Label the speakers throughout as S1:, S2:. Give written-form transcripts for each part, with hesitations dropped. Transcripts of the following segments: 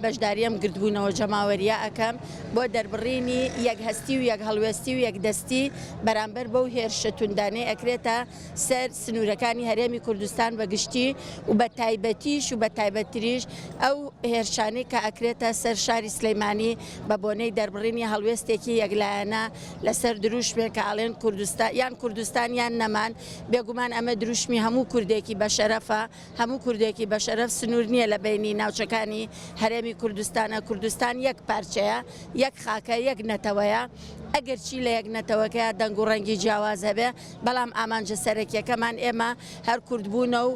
S1: بەشداریم گردبوونەوە جەماوەریە ئەەکەم بۆ دەربڕینی یەک هەستی و یەک هەڵوێستی و یەک دەستی بەرامبەر بەو هێرشە توندانەی ئەکرێتە سەر سنوورەکانی هەرێمی کوردستان بەگشتی و بە تایبەتیش و بە تایبەتریش ئەو هێرشانەی کە ئەکرێتە سەر شاری سلەیمانی بە بۆنەی دەربڕینی هەڵوێستێکی یەکلایەنە لەسەر دروشمێک کە ئاڵێن کوردستان یان کوردستان یان نەمان بێگومان ئەمە دروشمی هەموو کوردێکی بەشەرەفە هەموو کوردێکی بەشەرەف سنوور نییە لە بینی ناوچەکانی هەرێمی کوردستانە کوردستان یەک پارچەیە یەک خاکە یەک نەتەوەیە ئەگەر چی لە یەک نەتەوەکەیە دەنگ و ڕەنگی جیاواز هەبێ بەڵام ئامانجە سەرەکیەکەمان ئێمە هەر کوردبوونە و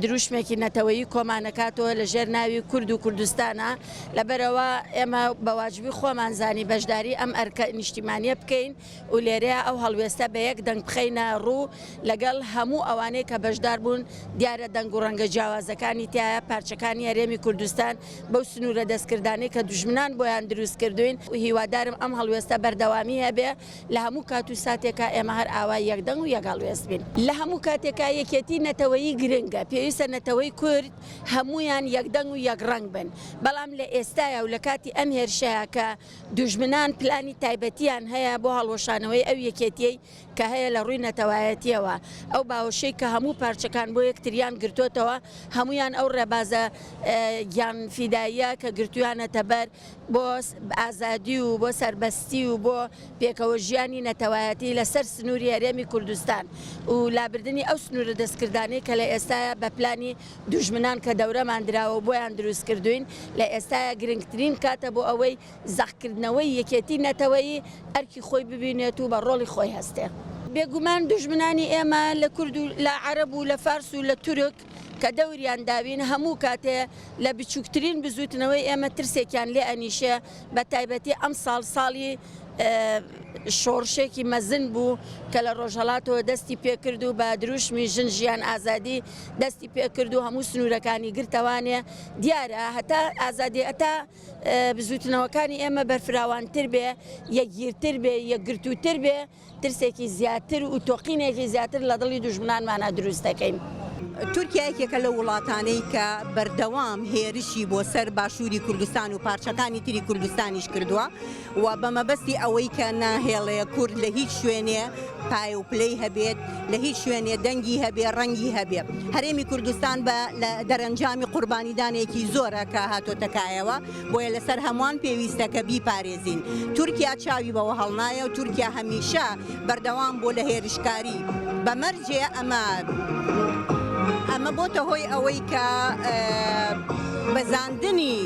S1: دروشمێکی نەتەوەیی کۆمانەکاتەوە لە ژێر ناوی کورد و کوردستانە لەبەرەوە ئێمە بەواجبی خۆمان زانی بەشداری ئەم ئەرکە نیشتیمانیە بکەین و لێرەیە ئەو هەڵوێستە بە یەک دەنگ بخەینە ڕوو لەگەڵ هەموو ئەوانەی کە بەشدار بوون دیارە دەنگ و ڕەنگە جیاوازەکانی تایە پارچەکانی هەرێمی کوردستان بەو سنوورە دەستکردانەی کە دوژمنان بۆیان دروست کردوین و هیوادارم ئەم هەڵوێستە بەردەوامی هەبێ لە هەموو کات و ساتێکە ئێمە هەر ئاوای یەکدەنگ و یەک هەڵوێست بین لە هەموو کاتێکا یەکێتی نەتەوەیی گرنگە پێویستە نەتەوەی کورد هەمویان یەکدەنگ و یەک ڕەنگ بن بەڵام لە ئێستایە و لە کاتی ئەم هێرشەیە کە دوژمنان پلانی تایبەتیان هەیە بۆ هەڵوەشانەوەی ئەو یەکێتیەی کە هەیە لە ڕووی نەتەوایەتیەوە ئەو باوەشەی کە هەموو پارچەکان بۆ یەکتریان گرتوتەوە هەمویان ئەو ڕێبازە گیان فیداییە کە گرتویانەتە بەر بۆ ئازادی و بۆ سەربەستی و بۆ پێکەوە ژیانی نەتەوایەتی لەسەر سنووری هەرێمی کوردستان و لابردنی ئەو سنوورە دەستکردانەی کە لە ئێستاە بە پلانی دوژمنان کە دەورەمان دراوە بۆیان دروست کردوین لە ئێستاە گرنگترین کاتە بۆ ئەوەی زەحکردنەوەی یەکێتی نەتەوەیی ئەرکی خۆی ببینێت و بە ڕۆڵی خۆی هەستێ بێگومان دوژمنانی ئێمە لە کورد و لە عەرەب و لە فارس و لە تورک کە دەوریان داوین هەموو کاتێ لە بچووکترین بزوتنەوەی ئێمە ترسێکیان لێ ئەنیشە بە تایبەتی ئەم ساڵی شۆڕشێکی مەزن بوو کە لە ڕۆژهەڵاتەوە دەستی پێکرد و بە دروشمی ژن ژیان ئازادی دەستی پێکرد و هەموو سنوورەکانی گرتەوانێ دیارە هەتا ئازادی ئەتا بزوتنەوەکانی ئێمە بەرفراوانتر بێ یەکگیرتر بێ یەکگرتووتر بێ ترسێکی زیاتر و تۆقینێکی زیاتر لە دڵی دوژمنانمانە دروست دەکەین.
S2: تورکیا یەکێکە لە وڵاتانەی کە بەردەوام هێرشی بۆ سەر باشووری کوردستان و پارچەکانی تری کوردستانیش کردووە و بەمەبەستی ئەوەی کە ناهێڵەیە کورد لە هیچ شوێنێ پای و پلەی هەبێت لە هیچ شوێنێ دەنگی هەبێ ڕەنگی هەبێ هەرێمی کوردستان بە دەرەنجامی قوربانیدانێکی زۆرە کە هاتۆتەکایەوە بۆیە لەسەر هەمووان پێویستە کە بیپارێزین تورکیا چاوی بەوە هەڵنایە و تورکیا هەمیشە بەردەوام بۆ لە هێرشکاری بەمەرجێ ئەمە بۆتە هۆی ئەوەی کە بەزاندنی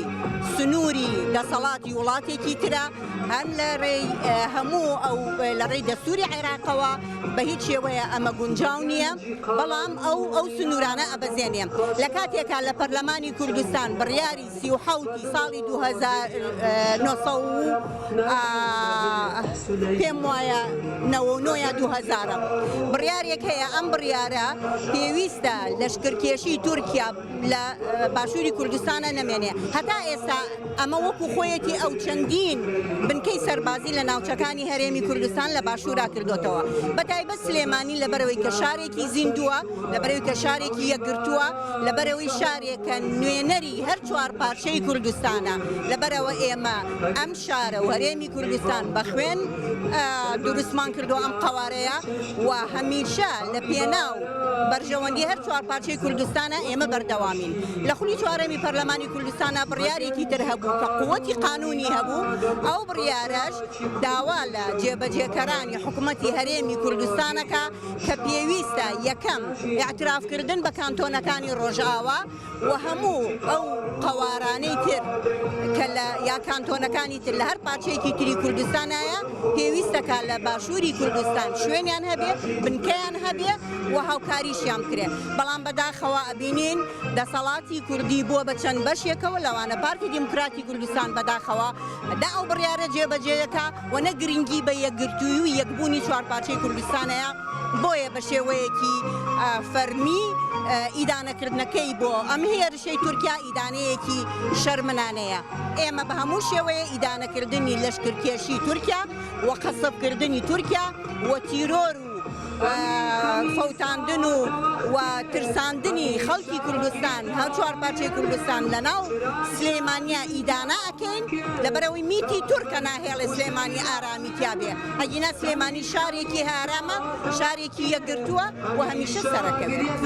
S2: سنووری دەسەڵاتی وڵاتێکی ترە هەم لە ڕێی هەموو ئەو لە ڕێی دەستوری عێراقەوە بە هیچ شێوەیە ئەمە گونجاو نییە بەڵام ئەو سنوورانە ئەبەزێنێ لە کاتێکا لە پەرلەمانی کوردستان بڕیاری 37 ساڵی 2009 پێم وایە 2000 بڕیارێک هەیە ئەم بڕیارە پێویستە لەشکرکێشی تورکیا لە باشووری کوردستانە نەمێنێ هەتا ئێستا ئەمە وەکو خۆیەتی ئەو چەندین بنکەی سەربازی لە ناوچەکانی هەرێمی کوردستان لە باشوورا کردوتەوە بەتایبەت سلێمانی لەبەرەوەی کە شارێکی زیندووە لەبەرەوەی کە شارێکی یەکگرتووە لەبەرەوەی شارێکە نوێنەری هەر چوار پارچەی کوردستانە لەبەرەوە ئێمە ئەم شارە و هەرێمی کوردستان بە خوێن دروستمان کردو ئەم قەوارەیە و هەمیشە لە پێناو بەرژەوەندی هەر چوار پارچەی کوردستانە ئێمە بەردەوامین لە خولی چوارەمی پەرلەمانی کوردستانە بڕیارێکی تر هەبوو کە قووەتی قانونی هەبوو ئەو بڕیارەش داوا لە جێبەجێکەرانی حکوومەتی هەرێمی کوردستانەکە کە پێویستە یەکەم ئاعترافکردن بە کانتۆنەکانی ڕۆژئاوا و هەموو ئەو قەوارانەی تر کە لە یا کانتۆنەکانی تر لە هەر پارچەیەکی تری کوردستانایە پێویستەکە لە باشووری کوردستان شوێنیان هەبێ بنکەیان هەبێ و هاوکاریشیان کرێ بەڵام بەداخەوە ئەبینین دەسەڵاتی کوردی بووە بە چەند بەشێکەوە لەوانە پارتی دیموکراتی کوردستان بەداخەوە دا ئەو بڕیارە جێبەجێیەکە و نە گرنگی بە یەکگرتووی و یەکبوونی چوار پارچەی کوردستانەیە بۆیە بە شێوەیەکی فەرمی ئیدانەکردنەکەی بۆ ئەم هێرشەی تورکیا ئیدانەیەکی شەرمنانەیە ئێمە بە هەموو شێوەیە ئیدانەکردنی لەشکرکێشی تورکیا و قەسەبکردنی تورکیا و تیرۆر و فەوتاندن و ترساندنی خەڵکی کوردستان هەر چوار پارچەی کوردستان لەناو سلێمانیا ئیدانا ئەکەین لەبەرەوەی میتی تورکە ناهێڵێ سلێمانی ئارامی تیابێ ئەگینا سلێمانی شارێکی هارامە شارێکی یەکگرتووە و هەمیشە سەرەکەوێت.